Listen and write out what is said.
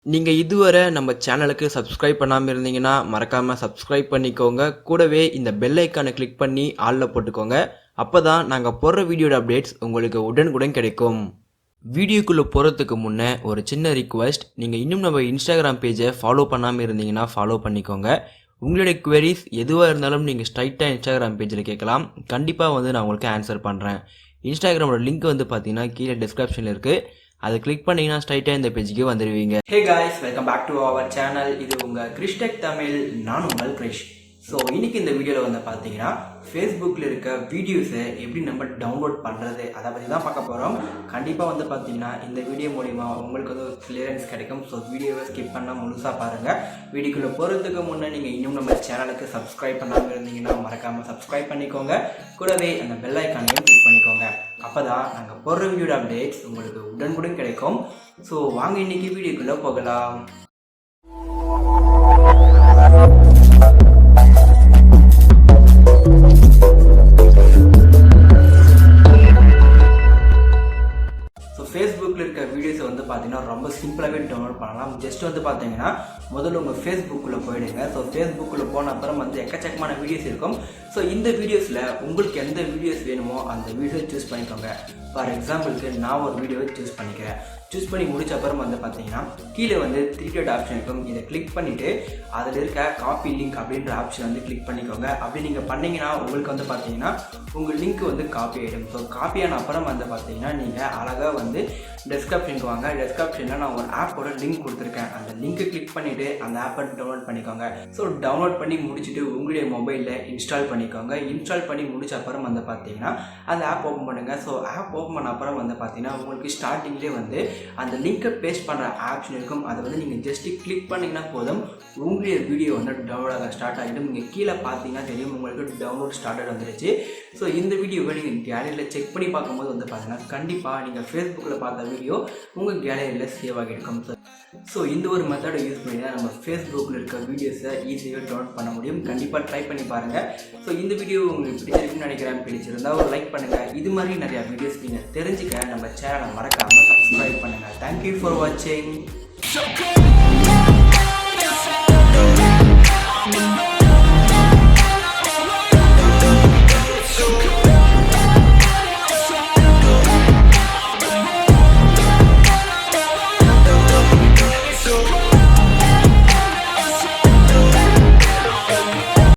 நீங்க இதுவரை நம்ம சேனலுக்கு சப்ஸ்கிரைப் பண்ணாம இருந்தீங்கன்னா மறக்காம சப்ஸ்கிரைப் பண்ணிக்கோங்க. கூடவே இந்த பெல் ஐகானை கிளிக் பண்ணி ஆல்ல போட்டுக்கோங்க. அப்பதான் நாங்க போடுற வீடியோட அப்டேட்ஸ் உங்களுக்கு உடனுக்குடன் கிடைக்கும். வீடியோக்குள்ள போறதுக்கு முன்ன ஒரு சின்ன ரிக்வெஸ்ட், நீங்க இன்னும் நம்ம இன்ஸ்டாகிராம் பேஜை ஃபாலோ பண்ணாம இருந்தீங்கன்னா ஃபாலோ பண்ணிக்கோங்க. உங்களுடைய குவரிஸ் எதுவாக இருந்தாலும் நீங்கள் ஸ்ட்ரைட்டாக இன்ஸ்டாகிராம் பேஜில் கேட்கலாம். கண்டிப்பாக நான் உங்களுக்கு ஆன்சர் பண்ணுறேன். இன்ஸ்டாகிராமோட லிங்க் பார்த்தீங்கன்னா கீழே டிஸ்கிரிப்ஷனில் இருக்குது. அதை கிளிக் பண்ணிங்கன்னா ஸ்ட்ரைட்டாக இந்த பேஜுக்கு வந்துடுவீங்க. Hey guys, welcome back to our channel. இது உங்கள் கிறிஸ்டெக் தமிழ். நான் உங்கள் கிரிஷ். ஸோ இன்றைக்கி இந்த வீடியோவில் பார்த்தீங்கன்னா ஃபேஸ்புக்கில் இருக்க வீடியோஸை எப்படி நம்ம டவுன்லோட் பண்ணுறது அதை பற்றி தான் பார்க்க போகிறோம். கண்டிப்பாக பார்த்தீங்கன்னா இந்த வீடியோ மூலிமா உங்களுக்கு ஒரு கிளியரன்ஸ் கிடைக்கும். ஸோ வீடியோவை ஸ்கிப் பண்ணால் முழுசாக பாருங்கள். வீடியோக்குள்ளே போகிறதுக்கு முன்னே நீங்கள் இன்னும் நம்ம சேனலுக்கு சப்ஸ்கிரைப் பண்ணாமல் இருந்தீங்கன்னா மறக்காமல் சப்ஸ்கிரைப் பண்ணிக்கோங்க. கூடவே அந்த பெல் ஐக்கானையும் கிளிக் பண்ணிக்கோங்க. அப்போ தான் நாங்கள் போடுற வீடியோட அப்டேட்ஸ் உங்களுக்கு உடனுக்குடன் கிடைக்கும். ஸோ வாங்க இன்றைக்கி வீடியோக்குள்ளே போகலாம். ஃபேஸ்புக்கில் இருக்க வீடியோஸை பார்த்தீங்கன்னா ரொம்ப சிம்பிளாகவே டவுன்லோட் பண்ணலாம். ஜஸ்ட் பார்த்தீங்கன்னா முதல்ல உங்கள் ஃபேஸ்புக்கில் போயிடுங்க. ஸோ ஃபேஸ்புக்கில் போன அப்புறம் எக்கச்சக்கமான வீடியோஸ் இருக்கும். ஸோ இந்த வீடியோஸில் உங்களுக்கு எந்த வீடியோஸ் வேணுமோ அந்த வீடியோ சூஸ் பண்ணிக்கோங்க. ஃபார் எக்ஸாம்பிளுக்கு நான் ஒரு வீடியோவை சூஸ் பண்ணிக்கிறேன். சூஸ் பண்ணி முடிச்ச அப்புறம் பார்த்தீங்கன்னா கீழே 3 டாட் ஆப்ஷன் இருக்கும். இதை கிளிக் பண்ணிவிட்டு அதில் இருக்க காப்பி லிங்க் அப்படின்ற ஆப்ஷன் கிளிக் பண்ணிக்கோங்க. அப்படி நீங்கள் பண்ணிங்கன்னா உங்களுக்கு பார்த்தீங்கன்னா உங்கள் லிங்க் காப்பி ஆகிடும். ஸோ காப்பியான அப்புறம் பார்த்தீங்கன்னா நீங்கள் அழகாக டெஸ்கிரிப்ஷனுக்கு வாங்க. டெஸ்கிரிப்ஷனில் நான் ஒரு ஆப்போட லிங்க் கொடுத்துருக்கேன். அந்த லிங்க்கை கிளிக் பண்ணிவிட்டு அந்த ஆப்பை டவுன்லோட் பண்ணிக்கோங்க. ஸோ டவுன்லோட் பண்ணி முடிச்சுட்டு உங்களுடைய மொபைலில் இன்ஸ்டால் பண்ணிக்கோங்க. இன்ஸ்டால் பண்ணி முடிச்ச அப்புறம் பார்த்தீங்கன்னா அந்த ஆப் ஓப்பன் பண்ணுங்கள். ஸோ ஆப் ஓப்பன் பண்ண அப்புறம் பார்த்தீங்கன்னா உங்களுக்கு ஸ்டார்டிங்லேயே அந்த லிங்கை பேஸ்ட் பண்ணுற ஆப்ஷன் இருக்கும். அதை நீங்கள் ஜஸ்ட் கிளிக் பண்ணிங்கன்னா போதும், உங்களுடைய வீடியோ டவுன்லோட் ஆக ஸ்டார்ட் ஆகிடும். நீங்கள் கீழே பார்த்தீங்கன்னா தெரியும் உங்களுக்கு டவுன்லோட் ஸ்டார்டட் வந்துருச்சு. ஸோ இந்த வீடியோவை நீங்கள் கேலரியில் செக் பண்ணி பார்க்கும்போது பார்த்தீங்கன்னா கண்டிப்பாக நீங்கள் ஃபேஸ்புக்கில் பார்த்த வீடியோ உங்கள் கேலரியில் சேவ் ஆகியிருக்கும். ஸோ இந்த ஒரு மெத்தடை யூஸ் பண்ணி தான் நம்ம ஃபேஸ்புக்கில் இருக்க வீடியோஸை ஈஸியாக டவுன்லோட் பண்ண முடியும். கண்டிப்பாக ட்ரை பண்ணி பாருங்கள். ஸோ இந்த வீடியோ உங்களுக்கு பிடிச்சிருக்குன்னு நினைக்கிறேன். பிடிச்சிருந்தால் ஒரு லைக் பண்ணுங்கள். இது மாதிரி நிறையா வீடியோஸ் நீங்கள் தெரிஞ்சுக்க நம்ம சேனலை மறக்காமல் சப்ஸ்கிரைப் பண்ணுங்கள். Thank you for watching.